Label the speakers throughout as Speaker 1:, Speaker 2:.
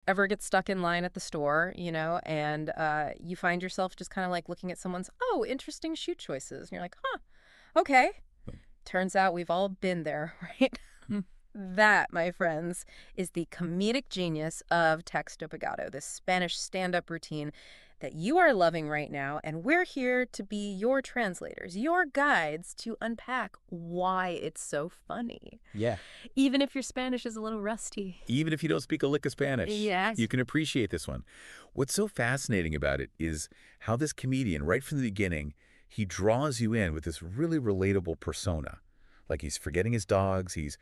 Speaker 1: ever get stuck in line at the store, and you find yourself just kind of like looking at someone's, oh, interesting shoe choices. And you're like, huh, okay. Turns out we've all been there, right? That, my friends, is the comedic genius of Texto Pegado, this Spanish stand-up routine that you are loving right now, and we're here to be your translators, your guides to unpack why it's so funny.
Speaker 2: Yeah.
Speaker 1: Even if your Spanish is a little rusty.
Speaker 2: Even if you don't speak a lick of Spanish,
Speaker 1: Yes.
Speaker 2: you can appreciate this one. What's so fascinating about it is how this comedian, right from the beginning, he draws you in with this really relatable persona. Like he's forgetting his dogs, he's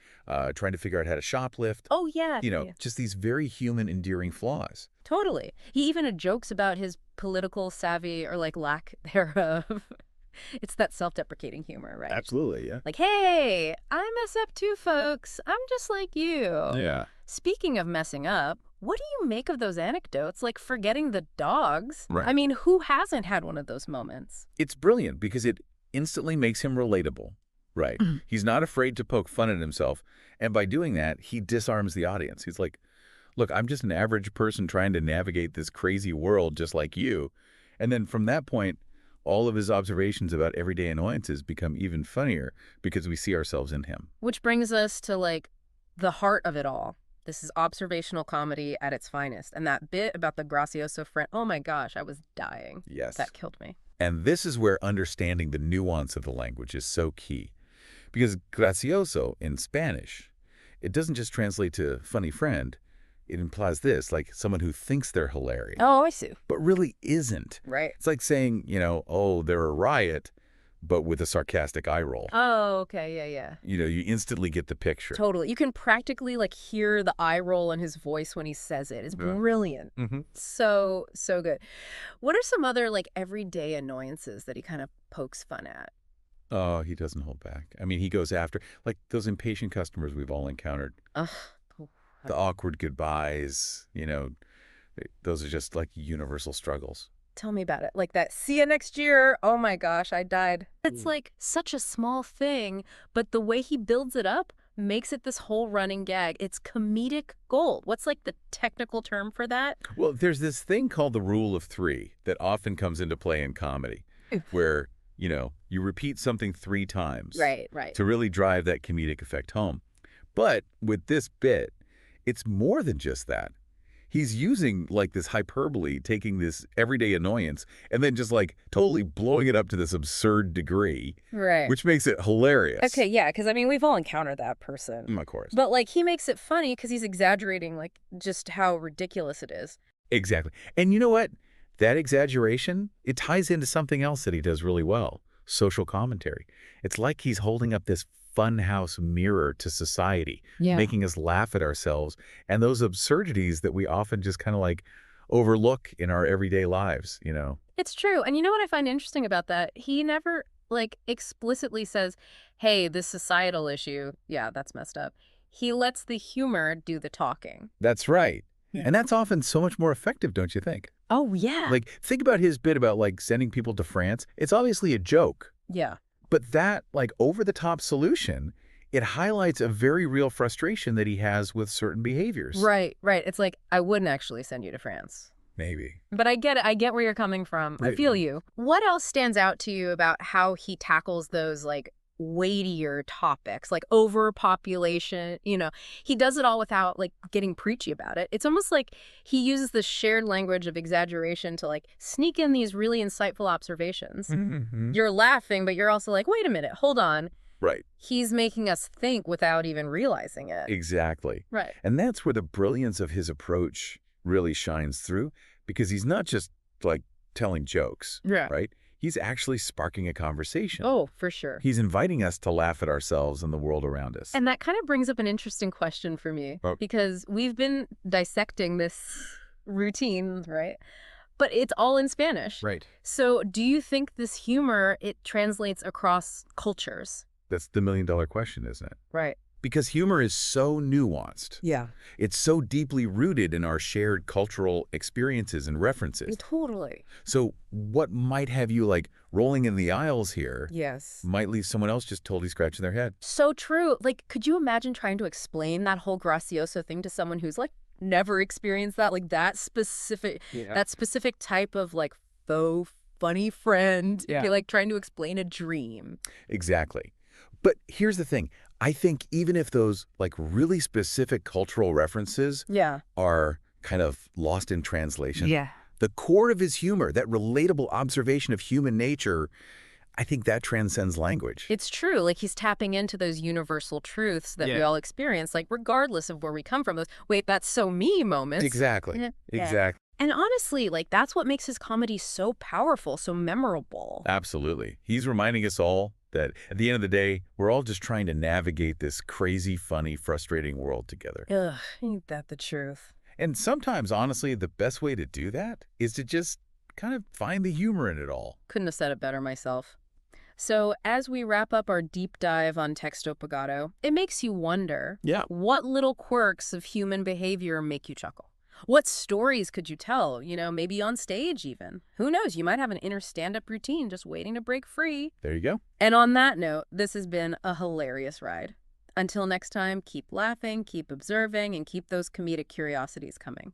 Speaker 2: trying to figure out how to shoplift.
Speaker 1: Oh, yeah.
Speaker 2: Just these very human, endearing flaws.
Speaker 1: Totally. He even jokes about his political savvy or like lack thereof. It's that self-deprecating humor, right?
Speaker 2: Absolutely, yeah.
Speaker 1: Like, hey, I mess up too, folks. I'm just like you.
Speaker 2: Yeah.
Speaker 1: Speaking of messing up, what do you make of those anecdotes, like forgetting the dogs?
Speaker 2: Right.
Speaker 1: I mean, who hasn't had one of those moments?
Speaker 2: It's brilliant because it instantly makes him relatable. Right. He's not afraid to poke fun at himself. And by doing that, he disarms the audience. He's like, look, I'm just an average person trying to navigate this crazy world just like you. And then from that point, all of his observations about everyday annoyances become even funnier because we see ourselves in him.
Speaker 1: Which brings us to, like, the heart of it all. This is observational comedy at its finest. And that bit about the gracioso friend, oh my gosh, I was dying.
Speaker 2: Yes.
Speaker 1: That killed me.
Speaker 2: And this is where understanding the nuance of the language is so key. Because gracioso in Spanish, it doesn't just translate to funny friend. It implies this, like someone who thinks they're hilarious.
Speaker 1: Oh, I see.
Speaker 2: But really isn't.
Speaker 1: Right.
Speaker 2: It's like saying, oh, they're a riot, but with a sarcastic eye roll.
Speaker 1: Oh, okay, yeah.
Speaker 2: You instantly get the picture.
Speaker 1: Totally. You can practically, like, hear the eye roll in his voice when he says it. It's brilliant.
Speaker 2: Mm-hmm.
Speaker 1: So good. What are some other, like, everyday annoyances that he kind of pokes fun at?
Speaker 2: Oh, he doesn't hold back. I mean, he goes after, like, those impatient customers we've all encountered.
Speaker 1: Ugh.
Speaker 2: The awkward goodbyes, those are just, like, universal struggles.
Speaker 1: Tell me about it. Like that, see you next year. Oh my gosh, I died. It's like such a small thing, but the way he builds it up makes it this whole running gag. It's comedic gold. What's like the technical term for that?
Speaker 2: Well, there's this thing called the rule of three that often comes into play in comedy, where, you repeat something 3 times.
Speaker 1: Right.
Speaker 2: To really drive that comedic effect home. But with this bit, it's more than just that. He's using, like, this hyperbole, taking this everyday annoyance, and then just, like, totally blowing it up to this absurd degree.
Speaker 1: Right.
Speaker 2: Which makes it hilarious.
Speaker 1: Okay, yeah, because, I mean, we've all encountered that person.
Speaker 2: Of course.
Speaker 1: But, like, he makes it funny because he's exaggerating, like, just how ridiculous it is.
Speaker 2: Exactly. And you know what? That exaggeration, it ties into something else that he does really well. Social commentary. It's like he's holding up this funhouse mirror to society, making us laugh at ourselves and those absurdities that we often just kind of like overlook in our everyday lives,
Speaker 1: It's true. And you know what I find interesting about that? He never, like, explicitly says, hey, this societal issue, yeah, that's messed up. He lets the humor do the talking.
Speaker 2: That's right. Yeah. And that's often so much more effective, don't you think?
Speaker 1: Oh, yeah.
Speaker 2: Like, think about his bit about, like, sending people to France. It's obviously a joke.
Speaker 1: Yeah.
Speaker 2: But that, like, over-the-top solution, it highlights a very real frustration that he has with certain behaviors.
Speaker 1: Right. It's like, I wouldn't actually send you to France.
Speaker 2: Maybe.
Speaker 1: But I get it. I get where you're coming from. I feel you. What else stands out to you about how he tackles those, like, weightier topics, like overpopulation? He does it all without, like, getting preachy about it. It's almost like he uses the shared language of exaggeration to, like, sneak in these really insightful observations.
Speaker 2: Mm-hmm.
Speaker 1: You're laughing, but you're also like, wait a minute, hold on.
Speaker 2: Right.
Speaker 1: He's making us think without even realizing it.
Speaker 2: Exactly.
Speaker 1: Right.
Speaker 2: And that's where the brilliance of his approach really shines through, because he's not just, like, telling jokes, right? He's actually sparking a conversation.
Speaker 1: Oh, for sure.
Speaker 2: He's inviting us to laugh at ourselves and the world around us.
Speaker 1: And that kind of brings up an interesting question for me, because we've been dissecting this routine, right? But it's all in Spanish.
Speaker 2: Right.
Speaker 1: So do you think this humor, it translates across cultures?
Speaker 2: That's the million-dollar question, isn't it?
Speaker 1: Right.
Speaker 2: Because humor is so nuanced.
Speaker 1: Yeah.
Speaker 2: It's so deeply rooted in our shared cultural experiences and references.
Speaker 1: Totally.
Speaker 2: So what might have you, like, rolling in the aisles here might leave someone else just totally scratching their head.
Speaker 1: So true. Like, could you imagine trying to explain that whole gracioso thing to someone who's, like, never experienced that? Like
Speaker 3: Yeah.
Speaker 1: that specific type of like faux funny friend,
Speaker 3: Yeah.
Speaker 1: okay, like trying to explain a dream.
Speaker 2: Exactly. But here's the thing. I think even if those like really specific cultural references
Speaker 1: Yeah.
Speaker 2: are kind of lost in translation,
Speaker 3: Yeah.
Speaker 2: the core of his humor, that relatable observation of human nature, I think that transcends language.
Speaker 1: It's true. Like he's tapping into those universal truths that we
Speaker 3: Yeah.
Speaker 1: all experience, like regardless of where we come from. Those, wait, that's so me moments.
Speaker 2: Exactly.
Speaker 1: Yeah.
Speaker 2: Exactly.
Speaker 1: And honestly, like that's what makes his comedy so powerful, so memorable.
Speaker 2: Absolutely. He's reminding us all that at the end of the day, we're all just trying to navigate this crazy, funny, frustrating world together.
Speaker 1: Ugh, ain't that the truth?
Speaker 2: And sometimes, honestly, the best way to do that is to just kind of find the humor in it all.
Speaker 1: Couldn't have said it better myself. So as we wrap up our deep dive on Texto Pagado, it makes you wonder,
Speaker 2: Yeah.
Speaker 1: what little quirks of human behavior make you chuckle? What stories could you tell, maybe on stage even? Who knows, you might have an inner stand-up routine just waiting to break free.
Speaker 2: There you go.
Speaker 1: And on that note, this has been a hilarious ride. Until next time, keep laughing, keep observing, and keep those comedic curiosities coming.